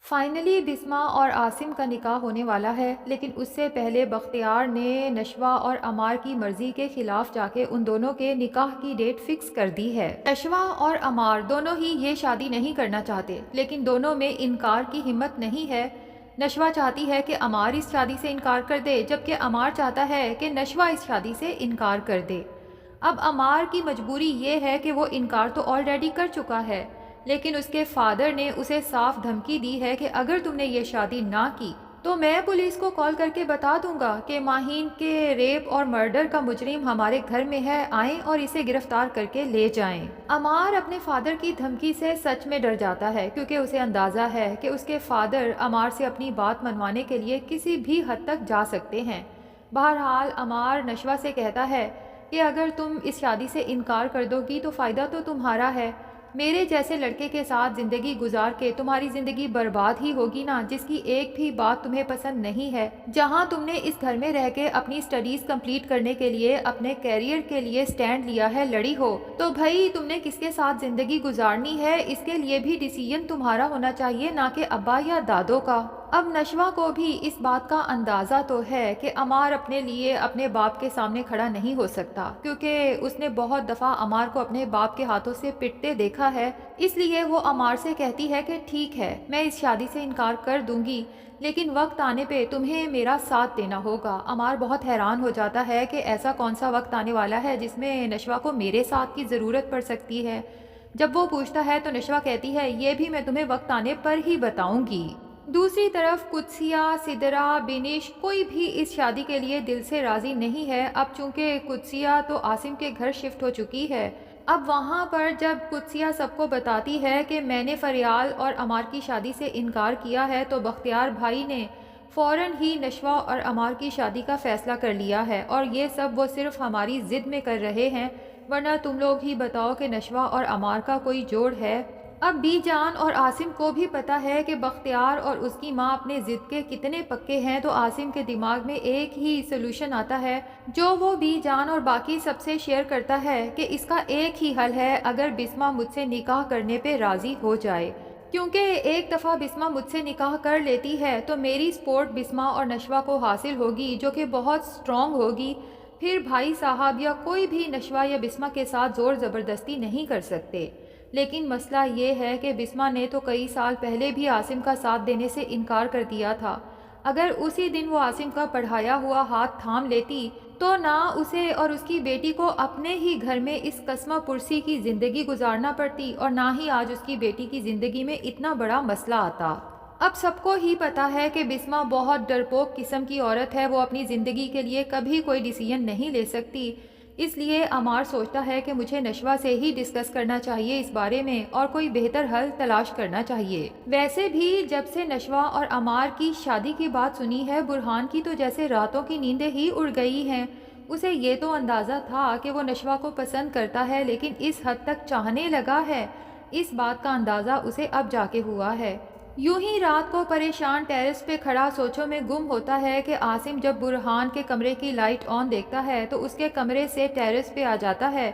Finally Bisma اور عاصم کا نکاح ہونے والا ہے، لیکن اس سے پہلے بختیار نے نشوہ اور عمار کی مرضی کے خلاف جا کے ان دونوں کے نکاح کی ڈیٹ فکس کر دی ہے۔ نشوہ اور عمار دونوں ہی یہ شادی نہیں کرنا چاہتے، لیکن دونوں میں انکار کی ہمت نہیں ہے۔ نشوہ چاہتی ہے کہ عمار اس شادی سے انکار کر دے، جبکہ عمار چاہتا ہے کہ نشوہ اس شادی سے انکار کر دے۔ اب عمار کی مجبوری یہ ہے کہ وہ انکار تو آلریڈی کر چکا ہے، لیکن اس کے فادر نے اسے صاف دھمکی دی ہے کہ اگر تم نے یہ شادی نہ کی تو میں پولیس کو کال کر کے بتا دوں گا کہ ماہین کے ریپ اور مرڈر کا مجرم ہمارے گھر میں ہے، آئیں اور اسے گرفتار کر کے لے جائیں۔ عمار اپنے فادر کی دھمکی سے سچ میں ڈر جاتا ہے، کیونکہ اسے اندازہ ہے کہ اس کے فادر عمار سے اپنی بات منوانے کے لیے کسی بھی حد تک جا سکتے ہیں۔ بہرحال عمار نشوہ سے کہتا ہے کہ اگر تم اس شادی سے انکار کر دو گی تو فائدہ تو تمہارا ہے، میرے جیسے لڑکے کے ساتھ زندگی گزار کے تمہاری زندگی برباد ہی ہوگی نا، جس کی ایک بھی بات تمہیں پسند نہیں ہے۔ جہاں تم نے اس گھر میں رہ کے اپنی سٹڈیز کمپلیٹ کرنے کے لیے اپنے کیریئر کے لیے سٹینڈ لیا ہے، لڑی ہو، تو بھائی تم نے کس کے ساتھ زندگی گزارنی ہے اس کے لیے بھی ڈیسیژن تمہارا ہونا چاہیے، نہ کہ ابا یا دادوں کا۔ اب نشوہ کو بھی اس بات کا اندازہ تو ہے کہ عمار اپنے لیے اپنے باپ کے سامنے کھڑا نہیں ہو سکتا، کیونکہ اس نے بہت دفعہ عمار کو اپنے باپ کے ہاتھوں سے پٹتے دیکھا ہے۔ اس لیے وہ عمار سے کہتی ہے کہ ٹھیک ہے، میں اس شادی سے انکار کر دوں گی، لیکن وقت آنے پہ تمہیں میرا ساتھ دینا ہوگا۔ عمار بہت حیران ہو جاتا ہے کہ ایسا کون سا وقت آنے والا ہے جس میں نشوہ کو میرے ساتھ کی ضرورت پڑ سکتی ہے۔ جب وہ پوچھتا ہے تو نشوہ کہتی ہے یہ بھی میں تمہیں وقت آنے پر ہی بتاؤں گی۔ دوسری طرف قدسیہ، سدرہ، بینش کوئی بھی اس شادی کے لیے دل سے راضی نہیں ہے۔ اب چونکہ قدسیہ تو عاصم کے گھر شفٹ ہو چکی ہے، اب وہاں پر جب قدسیہ سب کو بتاتی ہے کہ میں نے فریال اور عمار کی شادی سے انکار کیا ہے، تو بختیار بھائی نے فوراً ہی نشوہ اور عمار کی شادی کا فیصلہ کر لیا ہے، اور یہ سب وہ صرف ہماری ضد میں کر رہے ہیں، ورنہ تم لوگ ہی بتاؤ کہ نشوہ اور عمار کا کوئی جوڑ ہے۔ اب بی جان اور عاصم کو بھی پتا ہے کہ بختیار اور اس کی ماں اپنے ضد کے کتنے پکے ہیں، تو عاصم کے دماغ میں ایک ہی سلوشن آتا ہے جو وہ بی جان اور باقی سب سے شیئر کرتا ہے کہ اس کا ایک ہی حل ہے، اگر بسمہ مجھ سے نکاح کرنے پہ راضی ہو جائے، کیونکہ ایک دفعہ بسمہ مجھ سے نکاح کر لیتی ہے تو میری سپورٹ بسمہ اور نشوہ کو حاصل ہوگی، جو کہ بہت سٹرونگ ہوگی۔ پھر بھائی صاحب یا کوئی بھی نشوہ یا بسمہ کے ساتھ زور زبردستی نہیں کر سکتے۔ لیکن مسئلہ یہ ہے کہ بسمہ نے تو کئی سال پہلے بھی عاصم کا ساتھ دینے سے انکار کر دیا تھا۔ اگر اسی دن وہ عاصم کا پڑھایا ہوا ہاتھ تھام لیتی تو نہ اسے اور اس کی بیٹی کو اپنے ہی گھر میں اس قسمہ پرسی کی زندگی گزارنا پڑتی، اور نہ ہی آج اس کی بیٹی کی زندگی میں اتنا بڑا مسئلہ آتا۔ اب سب کو ہی پتا ہے کہ بسمہ بہت ڈرپوک قسم کی عورت ہے، وہ اپنی زندگی کے لیے کبھی کوئی ڈیسیژن نہیں لے سکتی۔ اس لیے عمار سوچتا ہے کہ مجھے نشوہ سے ہی ڈسکس کرنا چاہیے اس بارے میں، اور کوئی بہتر حل تلاش کرنا چاہیے۔ ویسے بھی جب سے نشوہ اور عمار کی شادی کی بات سنی ہے، برہان کی تو جیسے راتوں کی نیندیں ہی اڑ گئی ہیں۔ اسے یہ تو اندازہ تھا کہ وہ نشوہ کو پسند کرتا ہے، لیکن اس حد تک چاہنے لگا ہے، اس بات کا اندازہ اسے اب جا کے ہوا ہے۔ یوں ہی رات کو پریشان ٹیرس پہ کھڑا سوچوں میں گم ہوتا ہے کہ عاصم جب برہان کے کمرے کی لائٹ آن دیکھتا ہے تو اس کے کمرے سے ٹیرس پہ آ جاتا ہے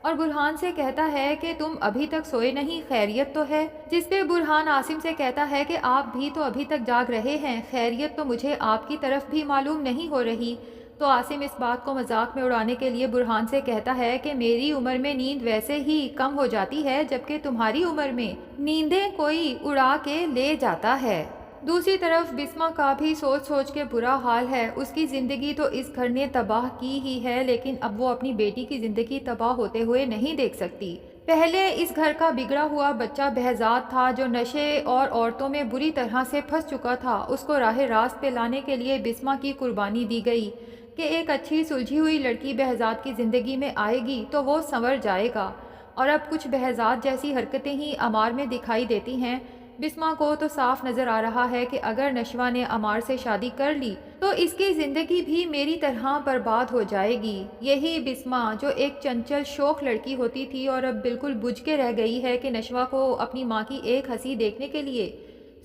اور برہان سے کہتا ہے کہ تم ابھی تک سوئے نہیں، خیریت تو ہے؟ جس پہ برہان عاصم سے کہتا ہے کہ آپ بھی تو ابھی تک جاگ رہے ہیں، خیریت تو مجھے آپ کی طرف بھی معلوم نہیں ہو رہی۔ تو عاصم اس بات کو مذاق میں اڑانے کے لیے برہان سے کہتا ہے کہ میری عمر میں نیند ویسے ہی کم ہو جاتی ہے، جبکہ تمہاری عمر میں نیندیں کوئی اڑا کے لے جاتا ہے۔ دوسری طرف بسمہ کا بھی سوچ سوچ کے برا حال ہے۔ اس کی زندگی تو اس گھر نے تباہ کی ہی ہے، لیکن اب وہ اپنی بیٹی کی زندگی تباہ ہوتے ہوئے نہیں دیکھ سکتی۔ پہلے اس گھر کا بگڑا ہوا بچہ بہزاد تھا، جو نشے اور عورتوں میں بری طرح سے پھنس چکا تھا۔ اس کو راہ راست پہ لانے کے لیے بسمہ کی قربانی دی گئی کہ ایک اچھی سلجھی ہوئی لڑکی بہزاد کی زندگی میں آئے گی تو وہ سنور جائے گا، اور اب کچھ بہزاد جیسی حرکتیں ہی عمار میں دکھائی دیتی ہیں۔ بسمہ کو تو صاف نظر آ رہا ہے کہ اگر نشوہ نے عمار سے شادی کر لی تو اس کی زندگی بھی میری طرح برباد ہو جائے گی۔ یہی بسمہ جو ایک چنچل شوخ لڑکی ہوتی تھی اور اب بالکل بجھ کے رہ گئی ہے کہ نشوہ کو اپنی ماں کی ایک ہنسی دیکھنے کے لیے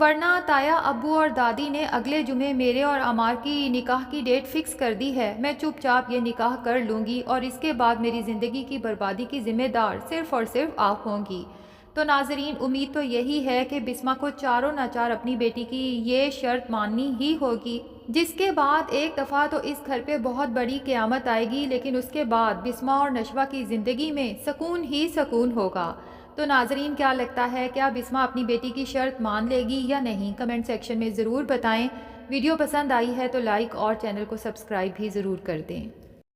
ورنہ تایا ابو اور دادی نے اگلے جمعے میرے اور عمار کی نکاح کی ڈیٹ فکس کر دی ہے۔ میں چپ چاپ یہ نکاح کر لوں گی اور اس کے بعد میری زندگی کی بربادی کی ذمہ دار صرف اور صرف آپ ہوں گی۔ تو ناظرین، امید تو یہی ہے کہ بسمہ کو چاروں ناچار اپنی بیٹی کی یہ شرط ماننی ہی ہوگی، جس کے بعد ایک دفعہ تو اس گھر پہ بہت بڑی قیامت آئے گی، لیکن اس کے بعد بسمہ اور نشوہ کی زندگی میں سکون ہی سکون ہوگا۔ تو ناظرین، کیا لگتا ہے، کیا بسمہ اپنی بیٹی کی شرط مان لے گی یا نہیں؟ کمنٹ سیکشن میں ضرور بتائیں۔ ویڈیو پسند آئی ہے تو لائک اور چینل کو سبسکرائب بھی ضرور کر دیں۔